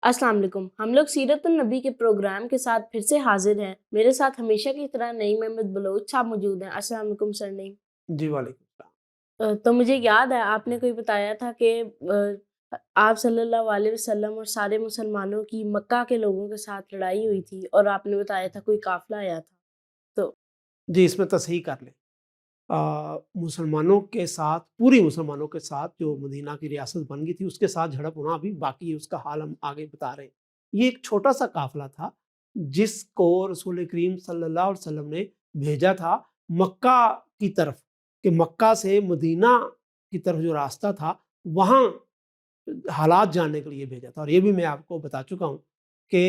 السلام علیکم، ہم لوگ سیرت النبی کے پروگرام کے ساتھ پھر سے حاضر ہیں۔ میرے ساتھ ہمیشہ کی طرح نعیم احمد بلوچ صاحب موجود ہیں۔ السلام علیکم سر نعیم۔ جی وعلیکم السلام۔ تو مجھے یاد ہے آپ نے کوئی بتایا تھا کہ آپ صلی اللہ علیہ وسلم اور سارے مسلمانوں کی مکہ کے لوگوں کے ساتھ لڑائی ہوئی تھی، اور آپ نے بتایا تھا کوئی قافلہ آیا تھا۔ تو جی اس میں تصحیح کر لیں، مسلمانوں کے ساتھ، پوری مسلمانوں کے ساتھ جو مدینہ کی ریاست بن گئی تھی اس کے ساتھ جھڑپ ہونا ابھی باقی ہے، اس کا حال ہم آگے بتا رہے ہیں۔ یہ ایک چھوٹا سا قافلہ تھا جس کو رسول کریم صلی اللہ علیہ وسلم نے بھیجا تھا مکہ کی طرف، کہ مکہ سے مدینہ کی طرف جو راستہ تھا وہاں حالات جاننے کے لیے بھیجا تھا۔ اور یہ بھی میں آپ کو بتا چکا ہوں کہ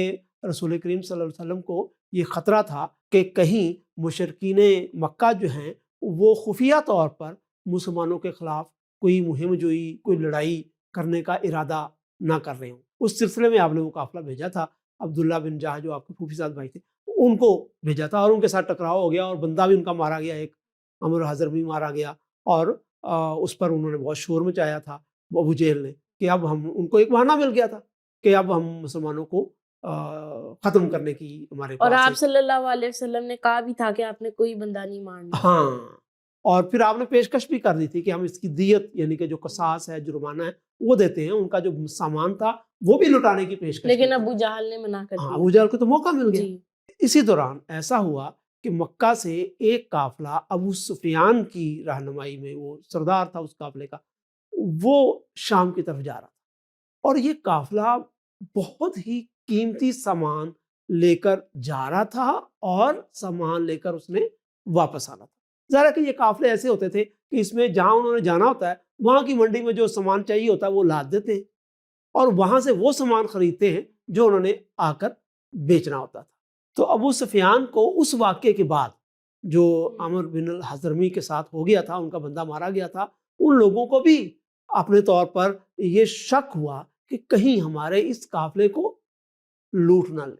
رسول کریم صلی اللہ علیہ وسلم کو یہ خطرہ تھا کہ کہیں مشرکین مکہ جو ہیں وہ خفیہ طور پر مسلمانوں کے خلاف کوئی مہم جوئی، کوئی لڑائی کرنے کا ارادہ نہ کر رہے ہوں۔ اس سلسلے میں آپ نے وہ قافلہ بھیجا تھا، عبداللہ بن جہش جو آپ کے پھوپھی زاد بھائی تھے ان کو بھیجا تھا، اور ان کے ساتھ ٹکراؤ ہو گیا اور بندہ بھی ان کا مارا گیا، ایک عمر حضرمی مارا گیا، اور اس پر انہوں نے بہت شور مچایا تھا ابو جہل نے، کہ اب ہم ان کو ایک بہانہ مل گیا تھا کہ اب ہم مسلمانوں کو ختم کرنے کی ہمارے اور پاس آپ صلی اللہ علیہ وسلم نے کہا بھی تھا کہ آپ نے کوئی بندہ نہیں مارنا۔ ہاں، اور پھر آپ نے پیشکش بھی کر دی تھی کہ ہم اس کی دیت یعنی کہ جو قصاص ہے، جرمانہ ہے وہ دیتے ہیں، ان کا جو سامان تھا وہ بھی لٹانے کی پیشکش لیکن کی ابو جہل نے منع کر ہاں، دیا۔ ابو جہل کو تو موقع مل گیا۔ جی۔ اسی دوران ایسا ہوا کہ مکہ سے ایک قافلہ ابو سفیان کی رہنمائی میں، وہ سردار تھا اس قافلے کا، وہ شام کی طرف جا رہا تھا، اور یہ قافلہ بہت ہی قیمتی سامان لے کر جا رہا تھا اور سامان لے کر اس نے واپس آنا تھا۔ ظاہر ہے کہ یہ قافلے ایسے ہوتے تھے کہ اس میں جہاں انہوں نے جانا ہوتا ہے وہاں کی منڈی میں جو سامان چاہیے ہوتا ہے وہ لاد دیتے ہیں، اور وہاں سے وہ سامان خریدتے ہیں جو انہوں نے آ کر بیچنا ہوتا تھا۔ تو ابو سفیان کو اس واقعے کے بعد جو عمر بن الحضرمی کے ساتھ ہو گیا تھا، ان کا بندہ مارا گیا تھا، ان لوگوں کو بھی اپنے طور پر یہ شک ہوا کہ کہیں ہمارے اس قافلے کو لوٹ نہ لے۔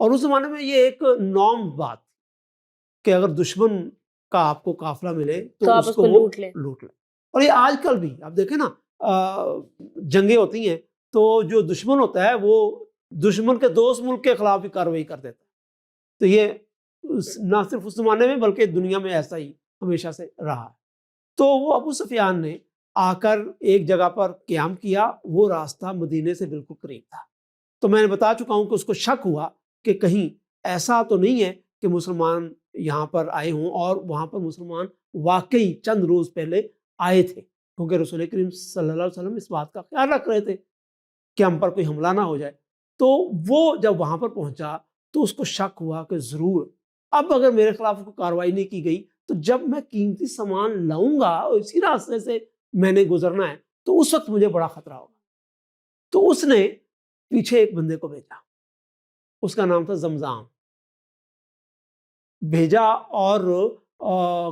اور اس زمانے میں یہ ایک نارم بات کہ اگر دشمن کا آپ کو قافلہ ملے تو آپ اس کو وہ لوٹ لیں۔ لوٹ لیں۔ اور یہ آج کل بھی آپ دیکھیں نا، جنگیں ہوتی ہیں تو جو دشمن ہوتا ہے وہ دشمن کے دوست ملک کے خلاف بھی کارروائی کر دیتا ہے۔ تو یہ نہ صرف اس زمانے میں بلکہ دنیا میں ایسا ہی ہمیشہ سے رہا ہے۔ تو وہ ابو سفیان نے آ کر ایک جگہ پر قیام کیا، وہ راستہ مدینے سے بالکل قریب تھا۔ تو میں نے بتا چکا ہوں کہ اس کو شک ہوا کہ کہیں ایسا تو نہیں ہے کہ مسلمان یہاں پر آئے ہوں، اور وہاں پر مسلمان واقعی چند روز پہلے آئے تھے، کیونکہ رسول کریم صلی اللہ علیہ وسلم اس بات کا خیال رکھ رہے تھے کہ ہم پر کوئی حملہ نہ ہو جائے۔ تو وہ جب وہاں پر پہنچا تو اس کو شک ہوا کہ ضرور اب اگر میرے خلاف کوئی کارروائی نہیں کی گئی تو جب میں قیمتی سامان لاؤں گا اور اسی راستے سے میں نے گزرنا ہے تو اس وقت مجھے بڑا خطرہ ہوگا۔ تو اس نے پیچھے ایک بندے کو بھیجا، اس کا نام تھا زمزام، بھیجا اور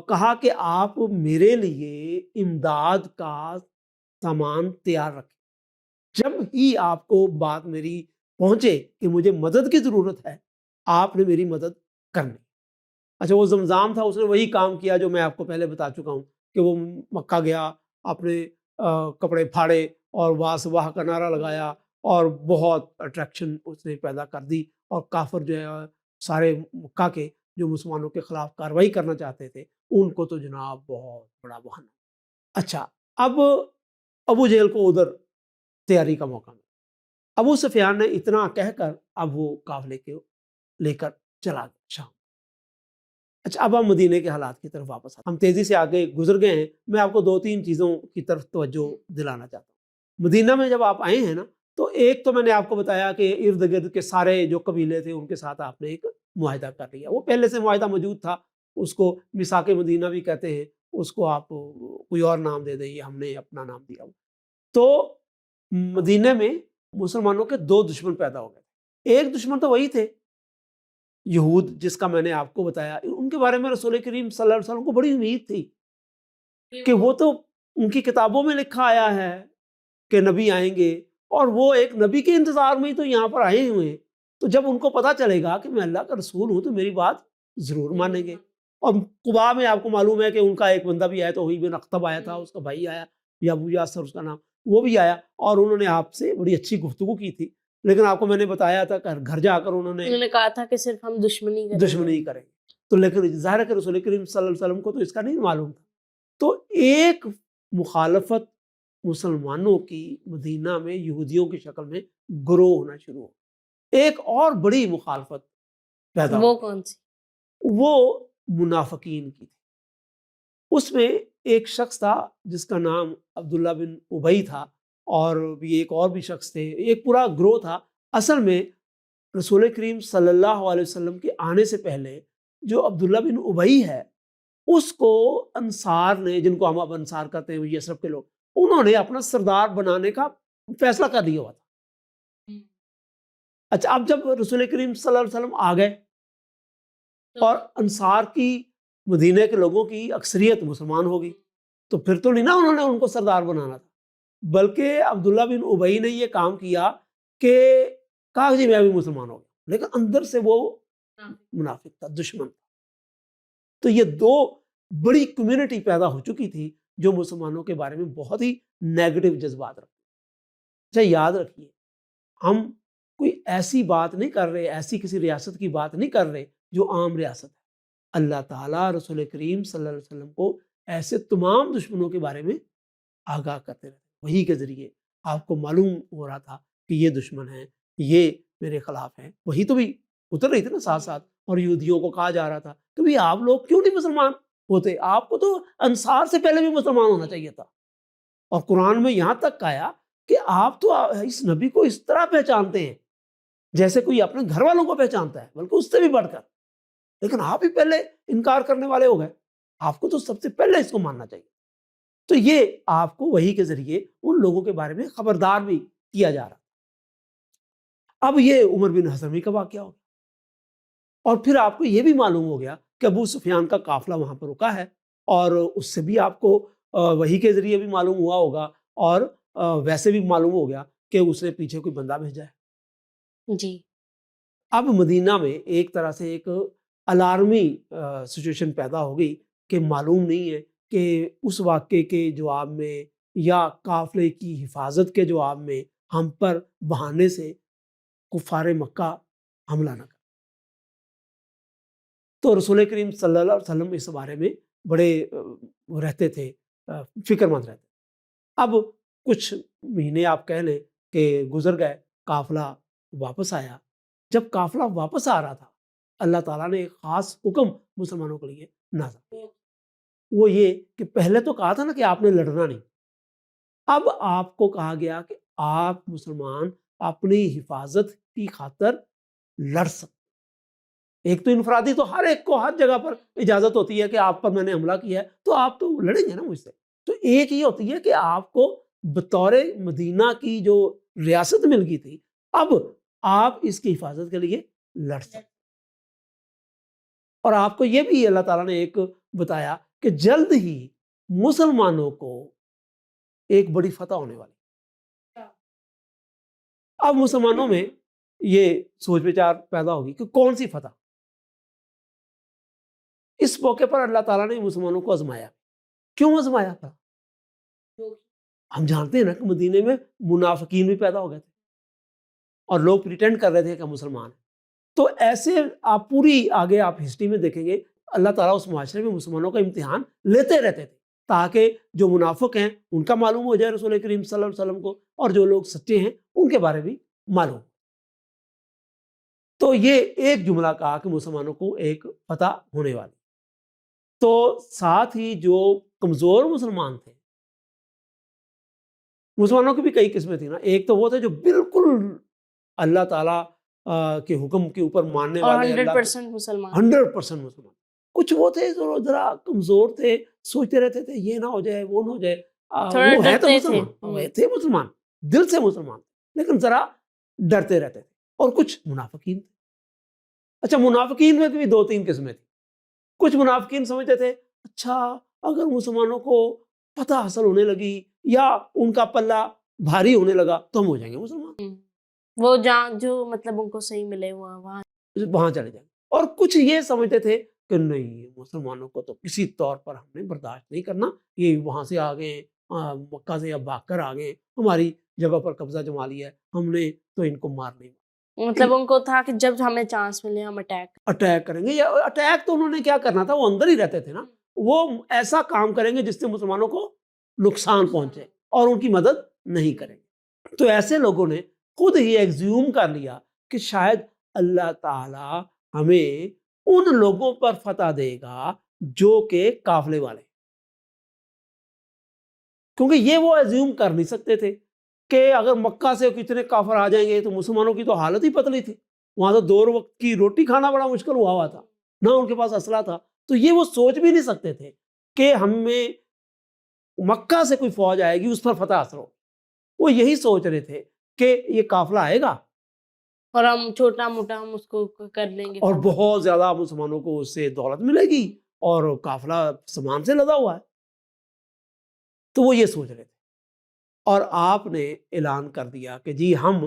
کہا کہ آپ میرے لیے امداد کا سامان تیار رکھیں، جب ہی آپ کو بات میری پہنچے کہ مجھے مدد کی ضرورت ہے آپ نے میری مدد کرنی۔ اچھا، وہ زمزام تھا، اس نے وہی کام کیا جو میں آپ کو پہلے بتا چکا ہوں کہ وہ مکہ گیا، اپنے کپڑے پھاڑے اور واہ سے واہ کا نعرہ لگایا، اور بہت اٹریکشن اس نے پیدا کر دی، اور کافر جو ہے سارے مکہ کے جو مسلمانوں کے خلاف کارروائی کرنا چاہتے تھے ان کو تو جناب بہت بڑا بہانہ۔ اچھا، اب ابو جہل کو ادھر تیاری کا موقع ملا۔ ابو سفیان نے اتنا کہہ کر اب وہ قافلے کے لے کر چلا گیا شام۔ اچھا، اب ہم مدینے کے حالات کی طرف واپس آتے ہیں، ہم تیزی سے آگے گزر گئے ہیں، میں آپ کو دو تین چیزوں کی طرف توجہ دلانا چاہتا ہوں۔ مدینہ میں جب آپ آئے ہیں نا، تو ایک تو میں نے آپ کو بتایا کہ ارد گرد کے سارے جو قبیلے تھے ان کے ساتھ آپ نے ایک معاہدہ کر لیا، وہ پہلے سے معاہدہ موجود تھا، اس کو میثاق مدینہ بھی کہتے ہیں، اس کو آپ کوئی اور نام دے دیں، ہم نے اپنا نام دیا۔ تو مدینہ میں مسلمانوں کے دو دشمن پیدا ہو گئے۔ ایک دشمن تو وہی تھے یہود، جس کا میں نے آپ کو بتایا، ان کے بارے میں رسول کریم صلی اللہ علیہ وسلم کو بڑی امید تھی کہ وہ تو ان کی کتابوں میں لکھا آیا ہے کہ نبی آئیں گے، اور وہ ایک نبی کے انتظار میں ہی تو یہاں پر آئے ہوئے ہیں، تو جب ان کو پتا چلے گا کہ میں اللہ کا رسول ہوں تو میری بات ضرور مانیں گے۔ اور قباء میں آپ کو معلوم ہے کہ ان کا ایک بندہ بھی آیا، توحید بن اخطب آیا تھا، اس کا بھائی آیا، یا ابو یاسر اس کا نام، وہ بھی آیا اور انہوں نے آپ سے بڑی اچھی گفتگو کی تھی، لیکن آپ کو میں نے بتایا تھا کہ گھر جا کر انہوں نے انہوں نے کہا تھا کہ صرف ہم دشمنی کریں گے. دشمنی کریں گے. تو لیکن ظاہر ہے کہ رسول کریم صلی اللہ علیہ وسلم کو تو اس کا نہیں معلوم تھا. تو ایک مخالفت مسلمانوں کی مدینہ میں یہودیوں کی شکل میں گروہ ہونا شروع ہو. ایک اور بڑی مخالفت پیدا وہ ہو، کون سی؟ وہ منافقین کی تھی. اس میں ایک شخص تھا جس کا نام عبداللہ بن ابئی تھا، اور بھی ایک اور بھی شخص تھے، ایک پورا گروہ تھا. اصل میں رسول کریم صلی اللہ علیہ وسلم کے آنے سے پہلے جو عبداللہ بن ابئی ہے، اس کو انصار نے، جن کو ہم اب انصار کہتے ہیں، یثرب کے لوگ، انہوں نے اپنا سردار بنانے کا فیصلہ کر لیا ہوا تھا. اچھا، اب جب رسول کریم صلی اللہ علیہ وسلم آ گئے اور انصار کی، مدینہ کے لوگوں کی اکثریت مسلمان ہو گئی، تو پھر تو نہیں نا انہوں نے ان کو سردار بنانا تھا، بلکہ عبداللہ بن ابئی نے یہ کام کیا کہ کہا جی میں بھی مسلمان ہو گیا، لیکن اندر سے وہ منافق تھا، دشمن تھا. تو یہ دو بڑی کمیونٹی پیدا ہو چکی تھی جو مسلمانوں کے بارے میں بہت ہی نیگیٹو جذبات رکھتی. اچھا یاد رکھیے، ہم کوئی ایسی بات نہیں کر رہے، ایسی کسی ریاست کی بات نہیں کر رہے جو عام ریاست ہے. اللہ تعالیٰ رسول کریم صلی اللہ علیہ وسلم کو ایسے تمام دشمنوں کے بارے میں آگاہ کرتے رہتے. وہی کے ذریعے آپ کو معلوم ہو رہا تھا کہ یہ دشمن ہیں، یہ میرے خلاف ہیں. وہی تو بھی اتر رہی تھی نا ساتھ ساتھ، اور یہودیوں کو کہا جا رہا تھا کہ بھی آپ لوگ کیوں نہیں مسلمان ہوتے، آپ کو تو انصار سے پہلے بھی مسلمان ہونا چاہیے تھا. اور قرآن میں یہاں تک آیا کہ آپ تو اس نبی کو اس طرح پہچانتے ہیں جیسے کوئی اپنے گھر والوں کو پہچانتا ہے، بلکہ اس سے بھی بڑھ کر، لیکن آپ ہی پہلے انکار کرنے والے ہو گئے. آپ کو تو سب سے پہلے اس کو ماننا چاہیے. تو یہ آپ کو وحی کے ذریعے ان لوگوں کے بارے میں خبردار بھی کیا جا رہا. اب یہ عمر بن حضرمی کا واقعہ ہو گیا، اور پھر آپ کو یہ بھی معلوم ہو گیا کہ ابو سفیان کا قافلہ وہاں پر رکا ہے، اور اس سے بھی آپ کو وحی کے ذریعے بھی معلوم ہوا ہوگا، اور ویسے بھی معلوم ہو گیا کہ اس نے پیچھے کوئی بندہ بھیجا ہے. جی. اب مدینہ میں ایک طرح سے ایک الارمی سچویشن پیدا ہو گئی کہ معلوم نہیں ہے کہ اس واقعے کے جواب میں یا قافلے کی حفاظت کے جواب میں ہم پر بہانے سے کفار مکہ حملہ نہ کر. تو رسول کریم صلی اللہ علیہ وسلم اس بارے میں بڑے رہتے تھے، فکر مند رہتے. اب کچھ مہینے آپ کہہ لیں کہ گزر گئے، قافلہ واپس آیا. جب قافلہ واپس آ رہا تھا، اللہ تعالیٰ نے ایک خاص حکم مسلمانوں کے لیے نازل کیا. وہ یہ کہ پہلے تو کہا تھا نا کہ آپ نے لڑنا نہیں، اب آپ کو کہا گیا کہ آپ مسلمان اپنی حفاظت کی خاطر لڑ سکتے. ایک تو انفرادی تو ہر ایک کو ہر جگہ پر اجازت ہوتی ہے کہ آپ پر میں نے حملہ کیا ہے تو آپ تو لڑیں گے نا مجھ سے. تو ایک یہ ہوتی ہے کہ آپ کو بطور مدینہ کی جو ریاست مل گئی تھی، اب آپ اس کی حفاظت کے لیے لڑ سکتے. اور آپ کو یہ بھی اللہ تعالیٰ نے ایک بتایا کہ جلد ہی مسلمانوں کو ایک بڑی فتح ہونے والی. اب مسلمانوں میں یہ سوچ وچار پیدا ہوگی کہ کون سی فتح. اس موقع پر اللہ تعالیٰ نے مسلمانوں کو آزمایا. کیوں آزمایا تھا؟ ہم جانتے ہیں نا کہ مدینے میں منافقین بھی پیدا ہو گئے تھے اور لوگ پریٹینڈ کر رہے تھے کہ مسلمان ہیں. تو ایسے آپ پوری آگے آپ ہسٹری میں دیکھیں گے اللہ تعالیٰ اس معاشرے میں مسلمانوں کا امتحان لیتے رہتے تھے تاکہ جو منافق ہیں ان کا معلوم ہو جائے رسول کریم صلی اللہ علیہ وسلم کو، اور جو لوگ سچے ہیں ان کے بارے بھی معلوم. تو یہ ایک جملہ کہا کہ مسلمانوں کو ایک فتح ہونے والی. تو ساتھ ہی جو کمزور مسلمان تھے، مسلمانوں کی بھی کئی قسمیں تھیں نا. ایک تو وہ تھے جو بالکل اللہ تعالیٰ کے حکم کے اوپر ماننے اور والے، 100% مسلمان. 100% مسلمان. کچھ وہ تھے جو ذرا کمزور تھے، سوچتے رہتے تھے یہ نہ ہو جائے وہ نہ ہو جائے. تھوڑا وہ ہے تو ڈرتے تھے. مسلمان، وہ تھے مسلمان، دل سے مسلمان، لیکن ذرا ڈرتے رہتے تھے. اور کچھ منافقین تھے. اچھا، منافقین میں بھی دو تین قسمیں تھیں. کچھ منافقین سمجھتے تھے اچھا اگر مسلمانوں کو فتح حاصل ہونے لگی یا ان کا پلہ بھاری ہونے لگا تو ہم ہو جائیں گے مسلمان، وہ جہاں جو مطلب ان کو صحیح ملے وہاں چلے جائیں گے. اور کچھ یہ سمجھتے تھے کہ نہیں، مسلمانوں کو تو کسی طور پر ہم نے برداشت نہیں کرنا، یہ وہاں سے آ گئے ہیں، مکہ سے اب بھاگ کر آ گئے، ہماری جگہ پر قبضہ جما لیا ہے، ہم نے تو ان کو مار نہیں مطلب ان کو تھا کہ جب ہمیں چانس ملے ہم اٹیک کریں گے. یا اٹیک تو انہوں نے کیا کرنا تھا، وہ اندر ہی رہتے تھے نا، وہ ایسا کام کریں گے جس سے مسلمانوں کو نقصان پہنچے اور ان کی مدد نہیں کریں گے. تو ایسے لوگوں نے خود ہی ایگزیوم کر لیا کہ شاید اللہ تعالی ہمیں ان لوگوں پر فتح دے گا جو کہ قافلے والے، کیونکہ یہ وہ ایزیوم کر نہیں سکتے تھے کہ اگر مکہ سے کتنے کافر آ جائیں گے تو مسلمانوں کی تو حالت ہی پتلی تھی، وہاں تو 2 وقت کی روٹی کھانا بڑا مشکل ہوا تھا، نہ ان کے پاس اسلحہ تھا. تو یہ وہ سوچ بھی نہیں سکتے تھے کہ ہمیں مکہ سے کوئی فوج آئے گی اس پر فتح حاصل ہو. وہ یہی سوچ رہے تھے کہ یہ قافلہ آئے گا اور ہم چھوٹا موٹا ہم اس کو کر لیں گے اور بہت زیادہ مسلمانوں کو اس سے دولت ملے گی اور قافلہ سامان سے لدا ہوا ہے. تو وہ یہ سوچ رہے تھے اور آپ نے اعلان کر دیا کہ جی ہم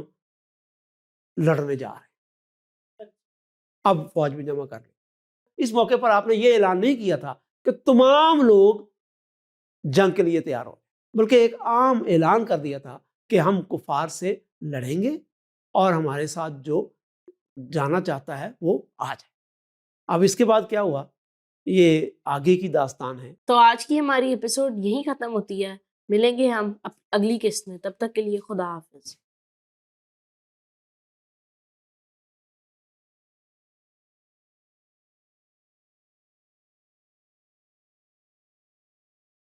لڑنے جا رہے ہیں، اب فوج بھی جمع کر لیں. اس موقع پر آپ نے یہ اعلان نہیں کیا تھا کہ تمام لوگ جنگ کے لیے تیار ہو، بلکہ ایک عام اعلان کر دیا تھا کہ ہم کفار سے لڑیں گے اور ہمارے ساتھ جو جانا چاہتا ہے وہ آ جائے. اب اس کے بعد کیا ہوا یہ آگے کی داستان ہے. تو آج کی ہماری ایپیسوڈ یہیں ختم ہوتی ہے. ملیں گے ہم اگلی قسط میں، تب تک کے لیے خدا حافظ.